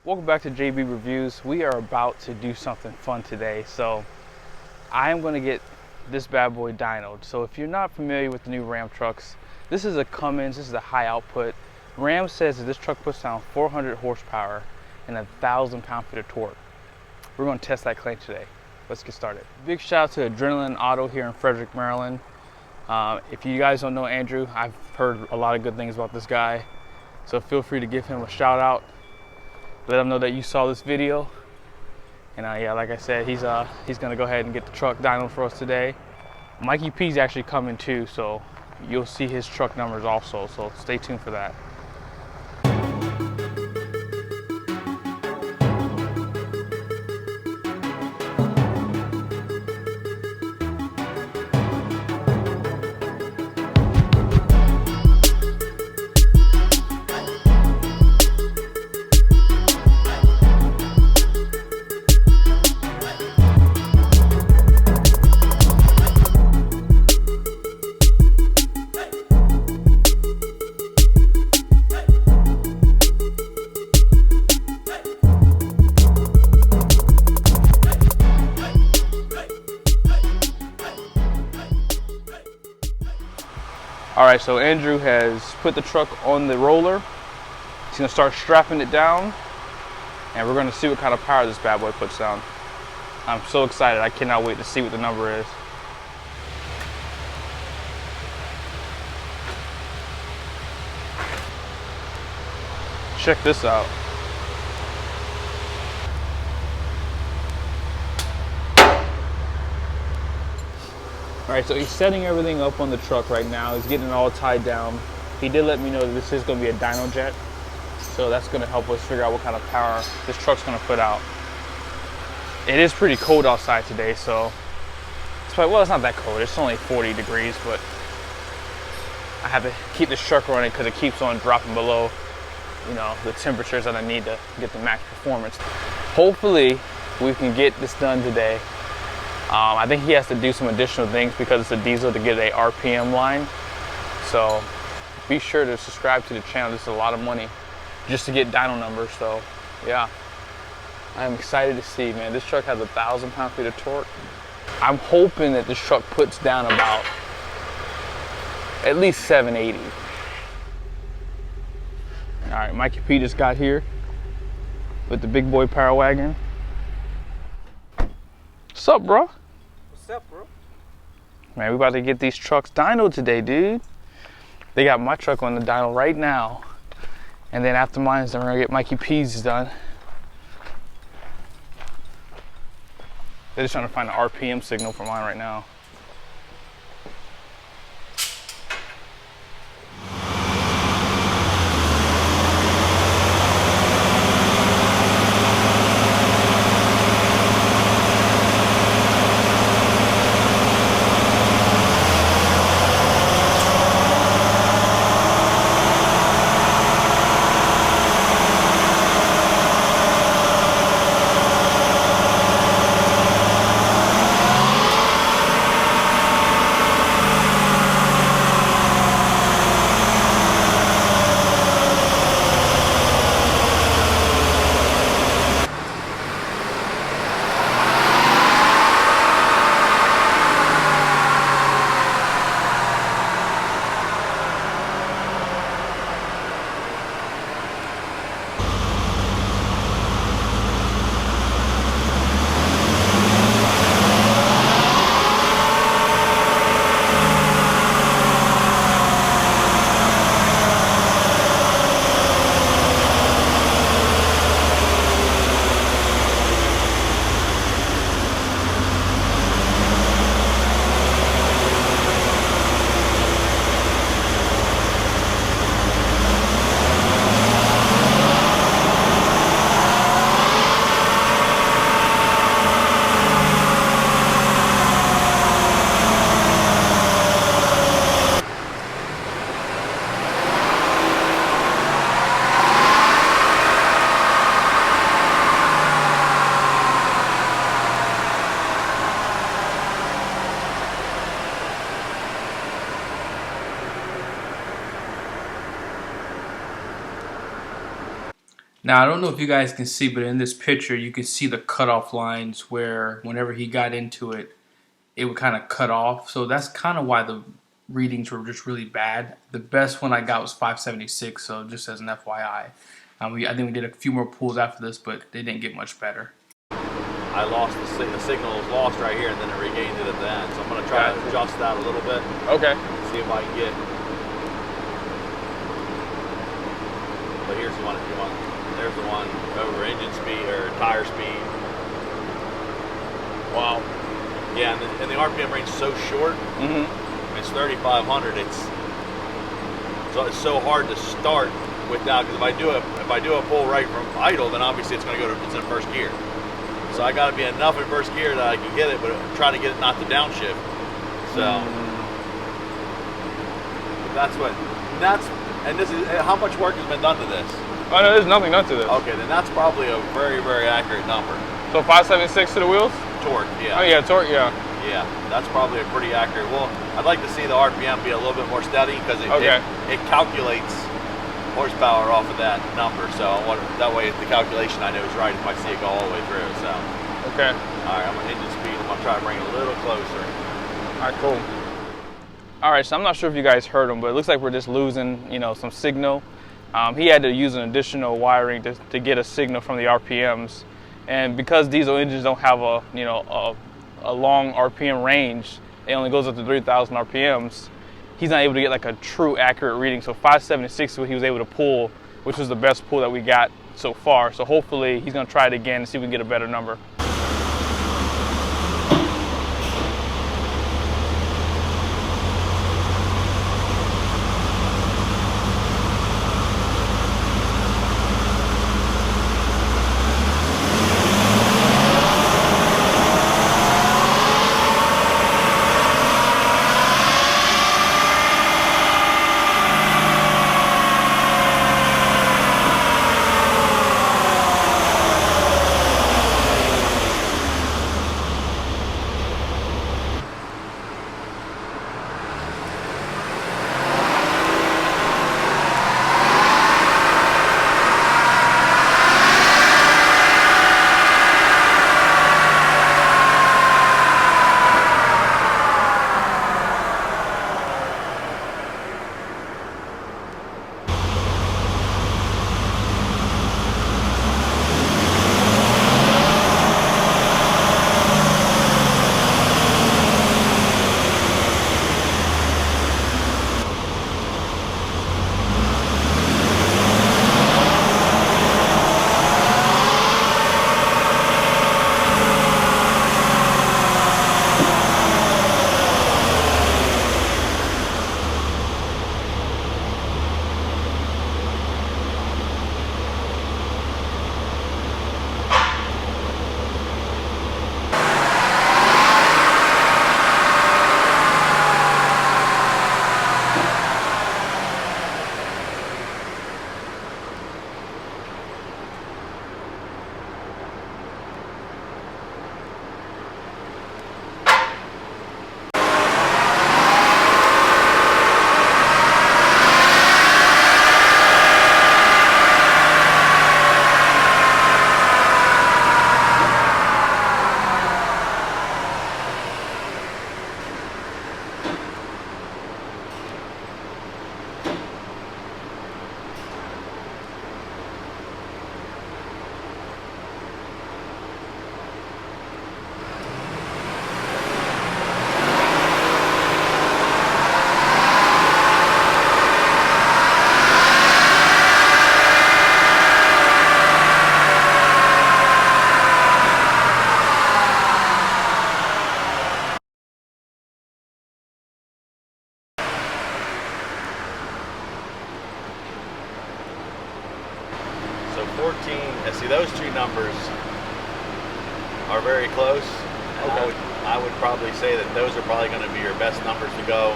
Welcome back to JB Reviews. We are about to do something fun today. So I am going to get this bad boy dynoed. So if you're not familiar with the new Ram trucks, this is a Cummins, this is a high output. Ram says that this truck puts down 400 horsepower and 1,000 pound-feet of torque. We're going to test that claim today. Let's get started. Big shout out to Adrenaline Auto here in Frederick, Maryland. If you guys don't know Andrew, I've heard a lot of good things about this guy. So feel free to give him a shout out. Let him know that you saw this video. And yeah, like I said, he's gonna go ahead and get the truck dynoed for us today. Mikey P's actually coming too, so you'll see his truck numbers also. So stay tuned for that. All right, so Andrew has put the truck on the roller. He's gonna start strapping it down, and we're gonna see what kind of power this bad boy puts down. I'm so excited, I cannot wait to see what the number is. Check this out. All right, so he's setting everything up on the truck right now. He's getting it all tied down. He did let me know that this is gonna be a dyno jet. So that's gonna help us figure out what kind of power this truck's gonna put out. It is pretty cold outside today, so it's probably, well, it's not that cold. It's only 40 degrees, but I have to keep this truck running because it keeps on dropping below, you know, the temperatures that I need to get the max performance. Hopefully we can get this done today. I think he has to do some additional things because it's a diesel to get a RPM line. So be sure to subscribe to the channel. This is a lot of money just to get dyno numbers. So yeah, I'm excited to see, man. This truck has 1,000 pound-feet of torque. I'm hoping that this truck puts down about at least 780. All right, Mikey P just got here with the big boy power wagon. What's up, bro? What's up, bro? Man, we about to get these trucks dynoed today, dude. They got my truck on the dyno right now. And then after mine's done, we're gonna get Mikey P's done. They're just trying to find an RPM signal for mine right now. Now, I don't know if you guys can see, but in this picture, you can see the cutoff lines where whenever he got into it, it would kind of cut off. So that's kind of why the readings were just really bad. The best one I got was 576, so just as an FYI. I think we did a few more pulls after this, but they didn't get much better. I lost the signal was lost right here, and then it regained it at the end. So I'm going to try to adjust that a little bit. Okay. See if I can get. But here's the one if you want. There's the one over engine speed or tire speed. Wow. Yeah, and the RPM range is so short. Mm-hmm. It's 3,500. It's so hard to start without, because if I do a full right from idle, then obviously it's going to go to, it's in first gear. So I got to be enough in first gear that I can get it, but try to get it not to downshift. So and this is how much work has been done to this. Oh no, there's nothing done to this. Okay, then that's probably a very, very accurate number. So 576 to the wheels? Torque, yeah. Oh yeah, torque, yeah. Yeah, that's probably a pretty accurate. Well, I'd like to see the RPM be a little bit more steady because it calculates horsepower off of that number. So that way the calculation I know is right if I see it go all the way through. So. Okay. All right, I'm gonna engine speed. I'm gonna try to bring it a little closer. All right, cool. All right, so I'm not sure if you guys heard him, but it looks like we're just losing, some signal. He had to use an additional wiring to get a signal from the RPMs, and because diesel engines don't have a long RPM range, it only goes up to 3,000 RPMs. He's not able to get like a true accurate reading. So 576 is what he was able to pull, which was the best pull that we got so far. So hopefully he's gonna try it again and see if we can get a better number. So 14, and see those two numbers are very close. And okay. I would probably say that those are probably going to be your best numbers to go.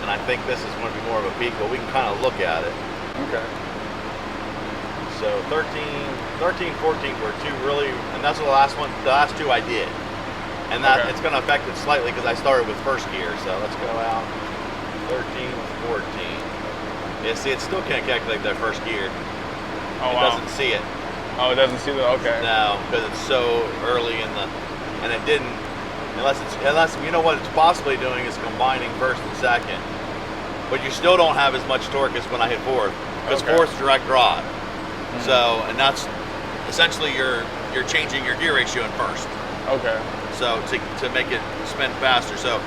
And I think this is going to be more of a peak, but we can kind of look at it. Okay. So 13, 14 were two really, and that's the last two I did. And that it's going to affect it slightly because I started with first gear. So let's go out 13, 14. Yeah, see, it still can't calculate that first gear. Oh, it wow. doesn't see it. Oh, it doesn't see the, okay. No, because it's so early in the, and it didn't, unless you know what it's possibly doing is combining first and second. But you still don't have as much torque as when I hit fourth, because Okay. fourth's direct drive. So, and that's essentially you're changing your gear ratio in first. Okay. So to make it spin faster. So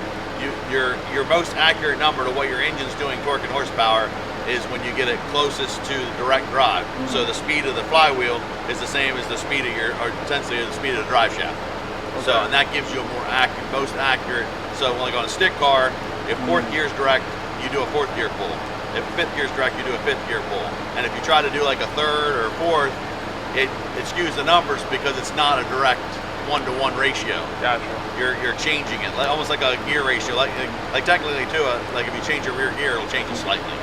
your most accurate number to what your engine's doing torque and horsepower is when you get it closest to the direct drive. So the speed of the flywheel is the same as the speed of or intensity of the speed of the drive shaft. Okay. So, and that gives you a more accurate, most accurate. So like on a stick car, if fourth gear is direct, you do a fourth gear pull. If fifth gear is direct, you do a fifth gear pull. And if you try to do like a third or a fourth, it skews the numbers because it's not a direct 1-to-1 ratio. Gotcha. You're changing it, almost like a gear ratio. Like technically too, like if you change your rear gear, it'll change it slightly.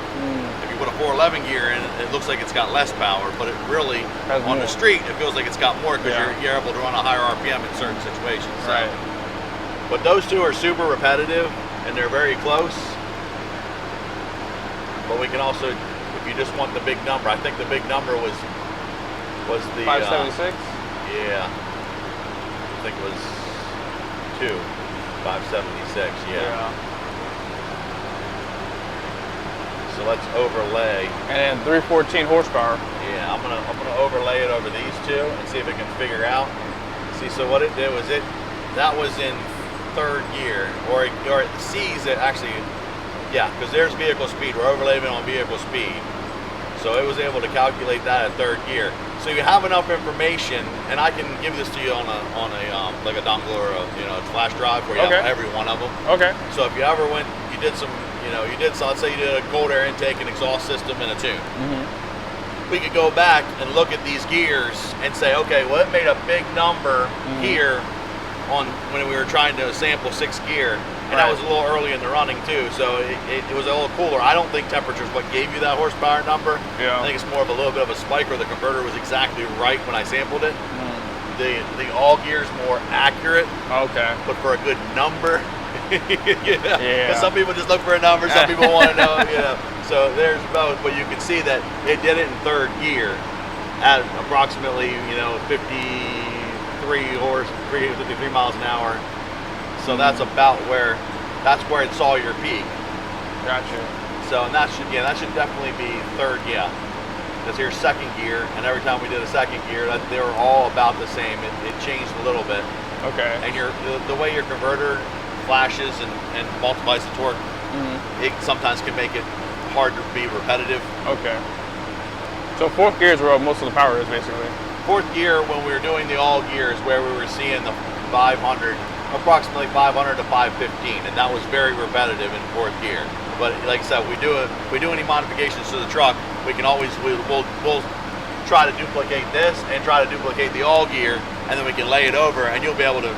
If you put a 411 gear in, it looks like it's got less power, but it really, Has on more. the street, it feels like it's got more because Yeah. you're able to run a higher RPM in certain situations. So. Right. But those two are super repetitive and they're very close. But we can also, if you just want the big number, I think the big number was the 576? yeah, I think it was 576. Yeah. So let's overlay. And then 314 horsepower. Yeah, I'm gonna overlay it over these two and see if it can figure out. See, so what it did was that was in third gear, or it sees it actually. Yeah, because there's vehicle speed. We're overlaying it on vehicle speed. So it was able to calculate that at third gear. So you have enough information, and I can give this to you on a like a dongle or a flash drive where you have every one of them. Okay. So if you ever went, you did some, let's say you did a cold air intake and exhaust system and a tune. We could go back and look at these gears and say, okay, well, it made a big number here on when we were trying to sample 6th gear. And that was a little early in the running too, so it was a little cooler. I don't think temperature is what gave you that horsepower number. Yeah. I think it's more of a little bit of a spike where the converter was exactly right when I sampled it. The all gear is more accurate, Okay. but for a good number. Yeah. Because some people just look for a number, some people want to know, So there's both, but you can see that it did it in third gear at approximately, 53 miles an hour. So that's about where it saw your peak. Gotcha. So, and that should definitely be third, Because here's second gear, and every time we did a second gear, they were all about the same. It changed a little bit. Okay. And the way your converter flashes and multiplies the torque, it sometimes can make it hard to be repetitive. Okay. So fourth gear is where most of the power is, basically. Fourth gear, when we were doing the all gears, where we were seeing the 500, approximately 500 to 515, and that was very repetitive in fourth gear. But like I said, we do any modifications to the truck, we can always we'll try to duplicate this and try to duplicate the all gear, and then we can lay it over, and you'll be able to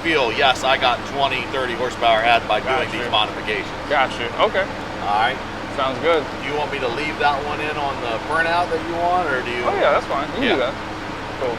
feel, yes, I got 20, 30 horsepower added by doing these modifications. Gotcha. Okay. All right. Sounds good. Do you want me to leave that one in on the printout that you want, or do you? Oh yeah, that's fine. You can do that. Cool.